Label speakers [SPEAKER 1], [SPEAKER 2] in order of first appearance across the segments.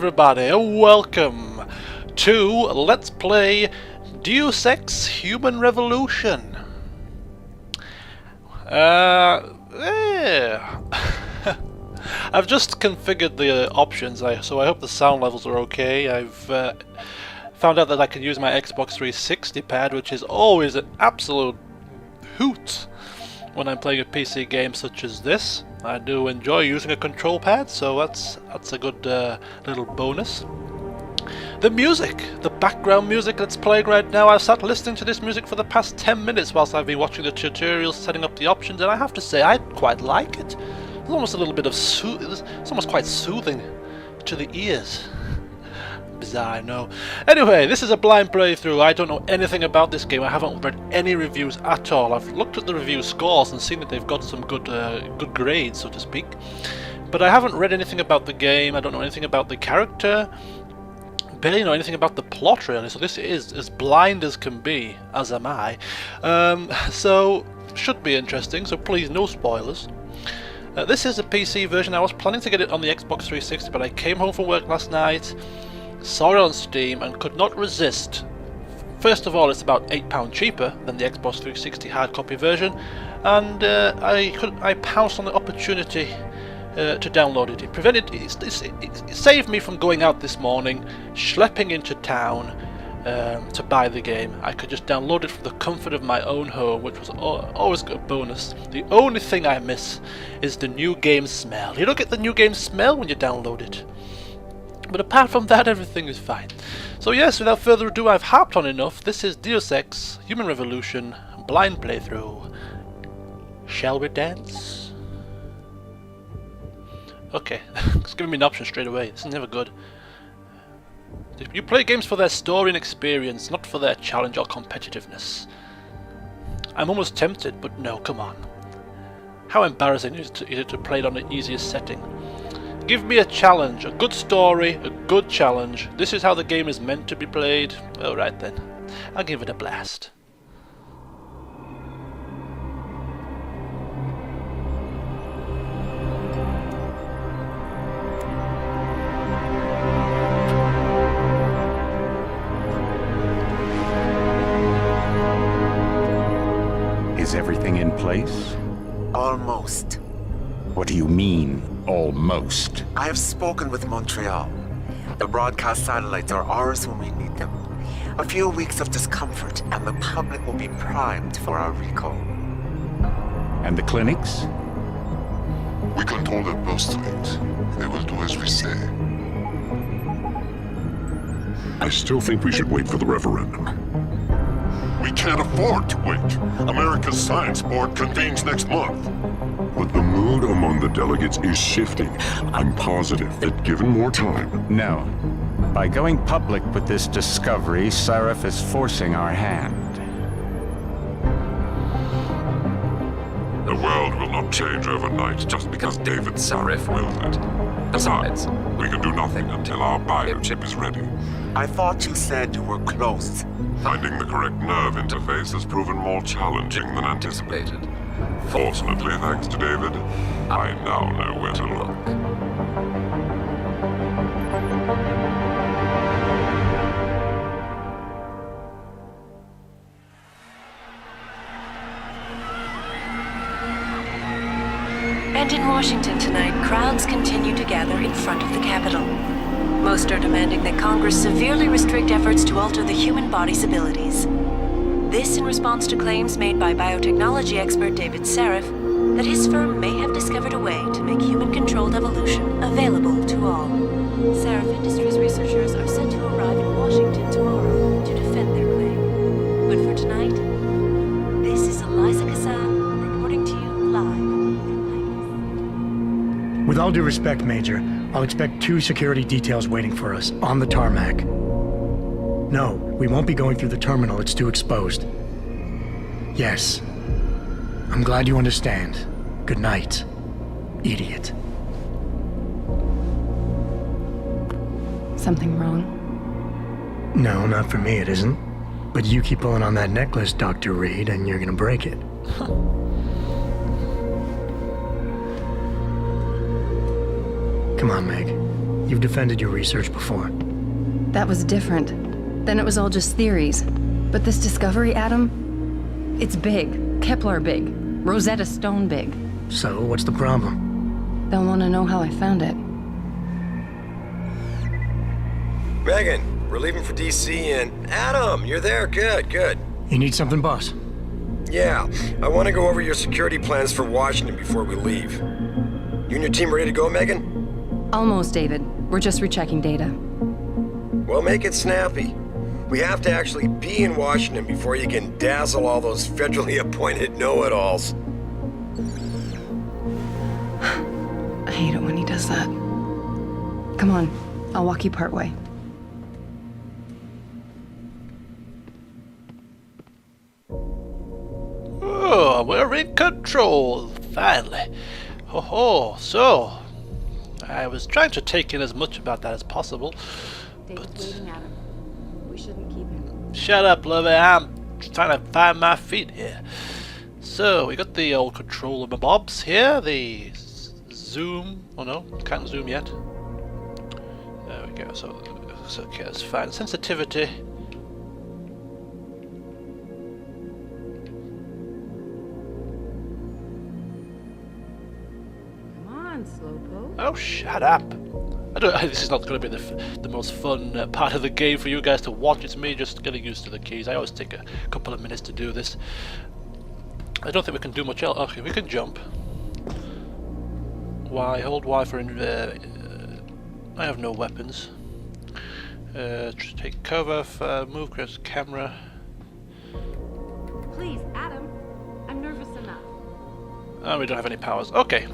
[SPEAKER 1] everybody, and welcome to Let's Play Deus Ex Human Revolution. I've just configured the options, so I hope the sound levels are okay. I've found out that I can use my Xbox 360 pad, which is always an absolute hoot when I'm playing a PC game such as this. I do enjoy using a control pad, so that's a good little bonus. The music, the background music that's playing right now, I've sat listening to this music for the past 10 minutes whilst I've been watching the tutorials setting up the options, and I have to say I quite like it. There's almost a little bit of it's almost quite soothing to the ears. Bizarre, I know. Anyway, this is a blind playthrough. I don't know anything about this game. I haven't read any reviews at all. I've looked at the review scores and seen that they've got some good grades, so to speak. But I haven't read anything about the game. I don't know anything about the character. Barely know anything about the plot, really. So this is as blind as can be, as am I. So should be interesting. So please, no spoilers. This is a PC version. I was planning to get it on the Xbox 360, but I came home from work last night, saw it on Steam and could not resist. First of all, it's about £8 cheaper than the Xbox 360 hard copy version, and I pounced on the opportunity to download it. It saved me from going out this morning, schlepping into town to buy the game. I could just download it from the comfort of my own home, which was always a bonus. The only thing I miss is the new game smell. You don't get the new game smell when you download it. But apart from that, everything is fine. So yes, without further ado, I've harped on enough. This is Deus Ex Human Revolution blind playthrough. Shall we dance? Okay, it's giving me an option straight away. This is never good. You play games for their story and experience, not for their challenge or competitiveness. I'm almost tempted, but no, come on. How embarrassing is it to play it on the easiest setting? Give me a challenge, a good story, a good challenge. This is how the game is meant to be played. Alright then, I'll give it a blast.
[SPEAKER 2] Is everything in place?
[SPEAKER 3] Almost.
[SPEAKER 2] What do you mean, almost?
[SPEAKER 3] I have spoken with Montreal. The broadcast satellites are ours when we need them. A few weeks of discomfort and the public will be primed for our recall.
[SPEAKER 2] And the clinics?
[SPEAKER 4] We control their birth rate. They will do as we say.
[SPEAKER 5] I still think we should wait for the referendum.
[SPEAKER 4] We can't afford to wait. America's Science Board convenes next month.
[SPEAKER 5] But the mood among the delegates is shifting. I'm positive that given more time...
[SPEAKER 2] No. By going public with this discovery, Sarif is forcing our hand.
[SPEAKER 4] The world will not change overnight just because David Sarif wills it. Besides, we can do nothing until our biochip is ready.
[SPEAKER 3] I thought you said you were close.
[SPEAKER 4] Finding the correct nerve interface has proven more challenging than anticipated. Fortunately, thanks to David, I now know where to look.
[SPEAKER 6] And in Washington tonight, crowds continue to gather in front of the Capitol. Most are demanding that Congress severely restrict efforts to alter the human body's abilities. This in response to claims made by biotechnology expert David Sarif that his firm may have discovered a way to make human-controlled evolution available to all. Sarif Industries researchers are set to arrive in Washington tomorrow to defend their claim. But for tonight, this is Eliza Kassan reporting to you live.
[SPEAKER 7] With all due respect, Major, I'll expect 2 security details waiting for us on the tarmac. No, we won't be going through the terminal. It's too exposed. Yes. I'm glad you understand. Good night, idiot.
[SPEAKER 8] Something wrong?
[SPEAKER 7] No, not for me it isn't. But you keep pulling on that necklace, Dr. Reed, and you're gonna break it. Come on, Meg. You've defended your research before.
[SPEAKER 8] That was different. Then it was all just theories. But this discovery, Adam, it's big. Kepler big. Rosetta Stone big.
[SPEAKER 7] So, what's the problem?
[SPEAKER 8] They'll want to know how I found it.
[SPEAKER 9] Megan, we're leaving for DC and... Adam, you're there. Good, good.
[SPEAKER 7] You need something, boss?
[SPEAKER 9] Yeah, I want to go over your security plans for Washington before we leave. You and your team ready to go, Megan?
[SPEAKER 8] Almost, David. We're just rechecking data.
[SPEAKER 9] Well, make it snappy. We have to actually be in Washington before you can dazzle all those federally appointed know-it-alls.
[SPEAKER 8] I hate it when he does that. Come on, I'll walk you part way.
[SPEAKER 1] Oh, we're in control, finally. Ho ho, so... I was trying to take in as much about that as possible,
[SPEAKER 8] David's waiting, Adam. We shouldn't keep him.
[SPEAKER 1] Shut up, Lovey, I'm trying to find my feet here. So, we got the old controller bobs here, the zoom... Oh no, can't zoom yet. There we go, so okay, that's fine. Sensitivity.
[SPEAKER 8] Slowpoke.
[SPEAKER 1] Oh, shut up! This is not going to be the most fun part of the game for you guys to watch. It's me just getting used to the keys. I always take a couple of minutes to do this. I don't think we can do much else. Okay, we can jump. Y, hold Y for... I have no weapons. Take cover, move across camera.
[SPEAKER 8] Please, Adam. I'm nervous enough.
[SPEAKER 1] Oh, we don't have any powers. Okay.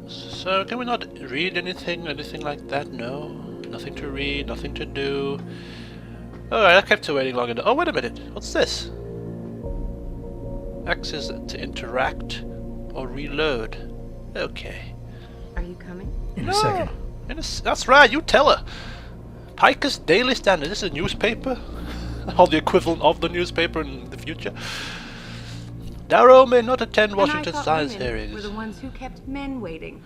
[SPEAKER 1] So, can we not read anything like that? No. Nothing to read, nothing to do. Alright, I kept waiting long enough. Oh, wait a minute. What's this? X is to interact or reload. Okay.
[SPEAKER 8] Are you coming?
[SPEAKER 7] In a second.
[SPEAKER 1] That's right, you tell her. Piker's Daily Standard. This is a newspaper? Or the equivalent of the newspaper in the future. Darrow may not attend Washington science hearings.
[SPEAKER 8] Were the ones who kept men waiting.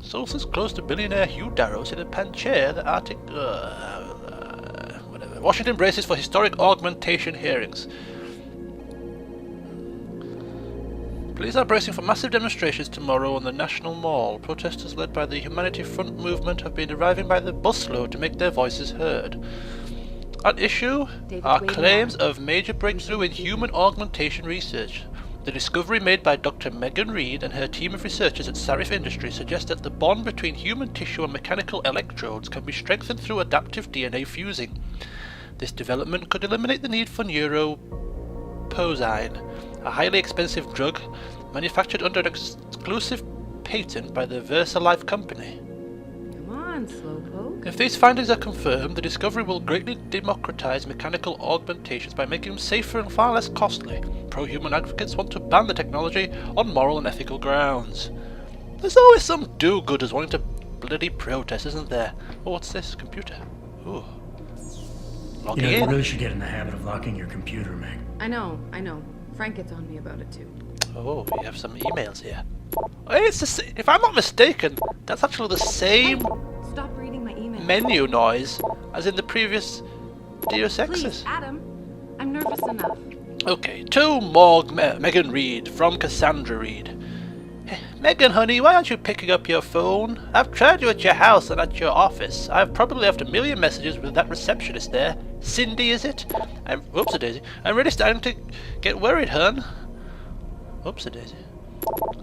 [SPEAKER 1] Sources close to billionaire Hugh Darrow said in Pancher the Arctic... whatever. Washington braces for historic augmentation hearings. Police are bracing for massive demonstrations tomorrow on the National Mall. Protesters led by the Humanity Front movement have been arriving by the busload to make their voices heard. At issue are claims of major breakthrough in human augmentation research. The discovery made by Dr. Megan Reed and her team of researchers at Sarif Industries suggests that the bond between human tissue and mechanical electrodes can be strengthened through adaptive DNA fusing. This development could eliminate the need for neuropozyne, a highly expensive drug manufactured under an exclusive patent by the VersaLife company.
[SPEAKER 8] Come on, Slowpoke.
[SPEAKER 1] If these findings are confirmed, the discovery will greatly democratize mechanical augmentations by making them safer and far less costly. Pro-human advocates want to ban the technology on moral and ethical grounds. There's always some do-gooders wanting to bloody protest, isn't there? Oh, what's this? Computer. Ooh. Logging
[SPEAKER 7] You know, you
[SPEAKER 1] in.
[SPEAKER 7] really should get in the habit of locking your computer, Meg.
[SPEAKER 8] I know. Frank gets on me about it too.
[SPEAKER 1] Oh, we have some emails here. Hey, it's if I'm not mistaken, that's actually the same
[SPEAKER 8] Stop reading my email.
[SPEAKER 1] menu noise as in the previous Deus Exes.
[SPEAKER 8] Please, Adam. I'm nervous enough.
[SPEAKER 1] Okay, to Morg Megan Reed from Cassandra Reed. Megan, honey, why aren't you picking up your phone? I've tried you at your house and at your office. I've probably left a million messages with that receptionist there. Cindy, is it? Whoopsie-daisy. I'm really starting to get worried, hun. Whoopsie-daisy.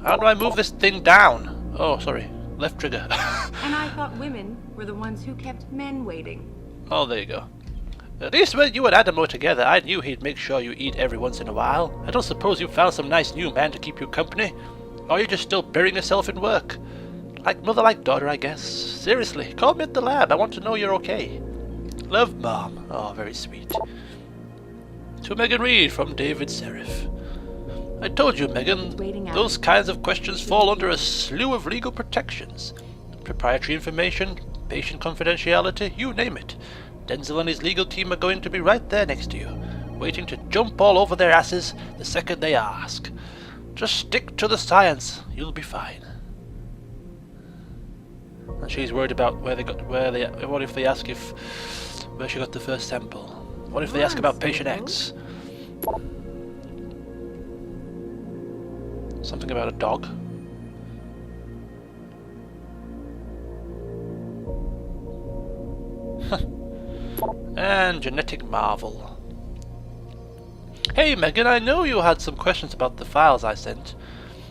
[SPEAKER 1] How do I move this thing down? Oh, sorry. Left trigger.
[SPEAKER 8] And I thought women were the ones who kept men waiting.
[SPEAKER 1] Oh, there you go. At least when you and Adam were together, I knew he'd make sure you eat every once in a while. I don't suppose you found some nice new man to keep you company? Or you're just still burying yourself in work? Like mother, like daughter, I guess. Seriously, call me at the lab. I want to know you're okay. Love, Mom. Oh, very sweet. To Megan Reed from David Sarif. I told you, Megan, those kinds of questions fall under a slew of legal protections. Proprietary information, patient confidentiality, you name it. Denzel and his legal team are going to be right there next to you, waiting to jump all over their asses the second they ask. Just stick to the science. You'll be fine. And she's worried about what if they ask where she got the first sample? What if they ask about patient X? Something about a dog. And genetic marvel. Hey Megan, I know you had some questions about the files I sent.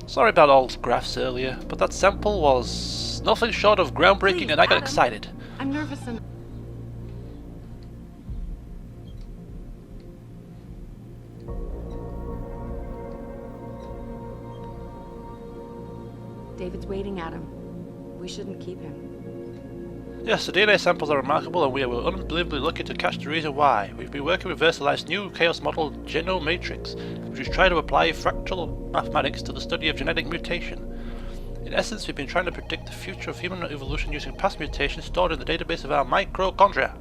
[SPEAKER 1] Sorry about all the graphs earlier, but that sample was nothing short of groundbreaking and I got excited.
[SPEAKER 8] I'm nervous and... David's waiting, Adam. We shouldn't keep him.
[SPEAKER 1] Yes, the DNA samples are remarkable and we were unbelievably lucky to catch the reason why. We've been working with Versali's new chaos model Genomatrix, which is trying to apply fractal mathematics to the study of genetic mutation. In essence, we've been trying to predict the future of human evolution using past mutations stored in the database of our mitochondria.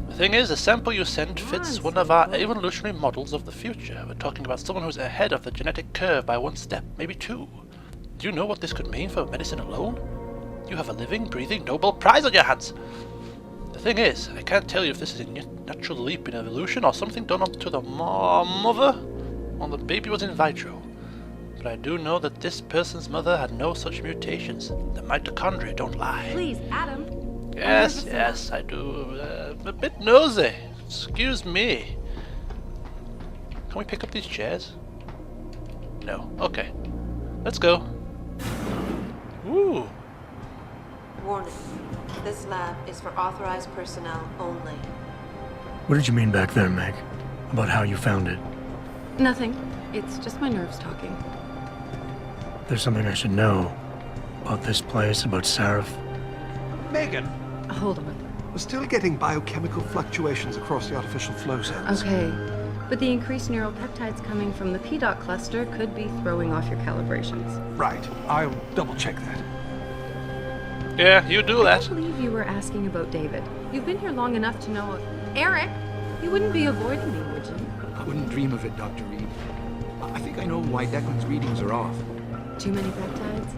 [SPEAKER 1] The thing is, the sample you sent fits one of our evolutionary models of the future. We're talking about someone who's ahead of the genetic curve by one step, maybe two. Do you know what this could mean for medicine alone? You have a living, breathing Nobel Prize on your hands! The thing is, I can't tell you if this is a natural leap in evolution or something done to the mother when the baby was in vitro. But I do know that this person's mother had no such mutations. The mitochondria don't lie.
[SPEAKER 8] Please, Adam.
[SPEAKER 1] Yes, I do. I'm a bit nosy. Excuse me. Can we pick up these chairs? No. Okay. Let's go. Ooh.
[SPEAKER 10] Warning. This lab is for authorized personnel only.
[SPEAKER 7] What did you mean back there, Meg? About how you found it?
[SPEAKER 8] Nothing. It's just my nerves talking.
[SPEAKER 7] There's something I should know about this place, about Sarif.
[SPEAKER 11] Megan,
[SPEAKER 8] Hold on.
[SPEAKER 11] we're still getting biochemical fluctuations across the artificial flow cells.
[SPEAKER 8] Okay. But the increased neural peptides coming from the PDOT cluster could be throwing off your calibrations.
[SPEAKER 11] Right. I'll double check that.
[SPEAKER 1] Yeah, you do
[SPEAKER 8] I
[SPEAKER 1] that.
[SPEAKER 8] can't believe you were asking about David. You've been here long enough to know... Eric! You wouldn't be avoiding me, would you?
[SPEAKER 12] I wouldn't dream of it, Dr. Reed. I think I know why Declan's readings are off.
[SPEAKER 8] Too many peptides?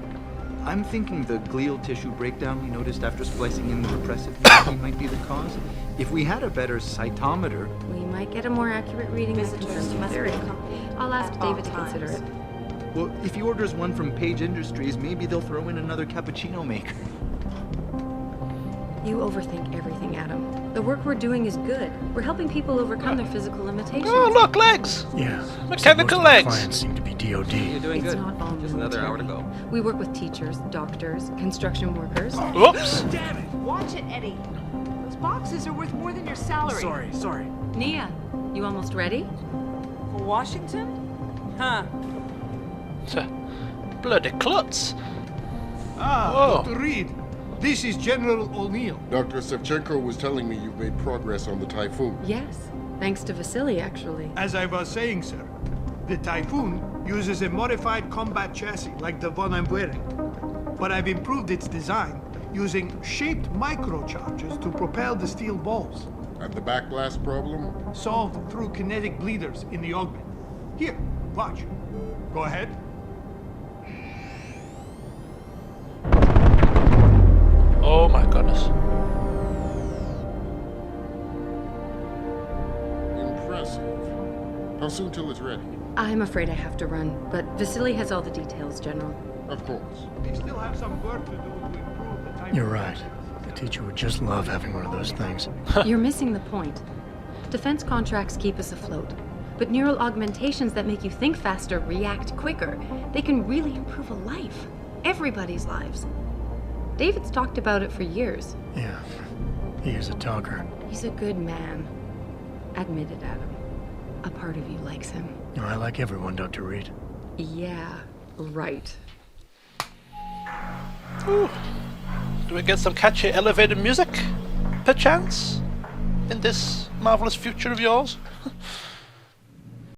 [SPEAKER 12] I'm thinking the glial tissue breakdown we noticed after splicing in the repressive gene might be the cause. If we had a better cytometer...
[SPEAKER 8] We might get a more accurate reading than
[SPEAKER 10] Visitors
[SPEAKER 8] confirms your
[SPEAKER 10] must be
[SPEAKER 8] theory.
[SPEAKER 10] accompanied
[SPEAKER 8] I'll ask
[SPEAKER 10] at all
[SPEAKER 8] David to consider it.
[SPEAKER 10] times.
[SPEAKER 12] Well, if he orders one from Page Industries, maybe they'll throw in another cappuccino maker.
[SPEAKER 8] You overthink everything, Adam. The work we're doing is good. We're helping people overcome their physical limitations.
[SPEAKER 1] Oh, look, legs!
[SPEAKER 7] Yeah.
[SPEAKER 1] Mechanical
[SPEAKER 7] Most of
[SPEAKER 1] legs!
[SPEAKER 7] the clients seem to be DOD.
[SPEAKER 13] You're doing
[SPEAKER 8] It's
[SPEAKER 13] good.
[SPEAKER 8] not all
[SPEAKER 13] Just another hour to go.
[SPEAKER 8] We work with teachers, doctors, construction workers.
[SPEAKER 1] Whoops!
[SPEAKER 11] Damn it!
[SPEAKER 10] Watch it, Eddie. Those boxes are worth more than your salary.
[SPEAKER 11] Sorry.
[SPEAKER 8] Nia, you almost ready?
[SPEAKER 10] For Washington? Huh.
[SPEAKER 1] Bloody klutz!
[SPEAKER 14] Ah,
[SPEAKER 1] Whoa.
[SPEAKER 14] Dr. Reed. This is General O'Neill.
[SPEAKER 5] Dr. Sevchenko was telling me you've made progress on the Typhoon.
[SPEAKER 8] Yes. Thanks to Vasily, actually.
[SPEAKER 14] As I was saying, sir, the Typhoon uses a modified combat chassis like the one I'm wearing. But I've improved its design using shaped microcharges to propel the steel balls.
[SPEAKER 5] And the backblast problem?
[SPEAKER 14] Solved through kinetic bleeders in the augment. Here, watch. Go ahead.
[SPEAKER 1] Oh my goodness.
[SPEAKER 5] Impressive. How soon till it's ready?
[SPEAKER 8] I'm afraid I have to run, but Vasily has all the details, General.
[SPEAKER 5] Of course.
[SPEAKER 14] We still have some work to do to improve the type.
[SPEAKER 7] You're right. The teacher would just love having one of those things.
[SPEAKER 8] You're missing the point. Defense contracts keep us afloat, but neural augmentations that make you think faster, react quicker, they can really improve a life. Everybody's lives. David's talked about it for years.
[SPEAKER 7] Yeah. He is a talker.
[SPEAKER 8] He's a good man. Admit it, Adam. A part of you likes him.
[SPEAKER 7] You know, I like everyone, Dr. Reed.
[SPEAKER 8] Yeah, right.
[SPEAKER 1] Ooh. Do we get some catchy elevated music, perchance, in this marvelous future of yours?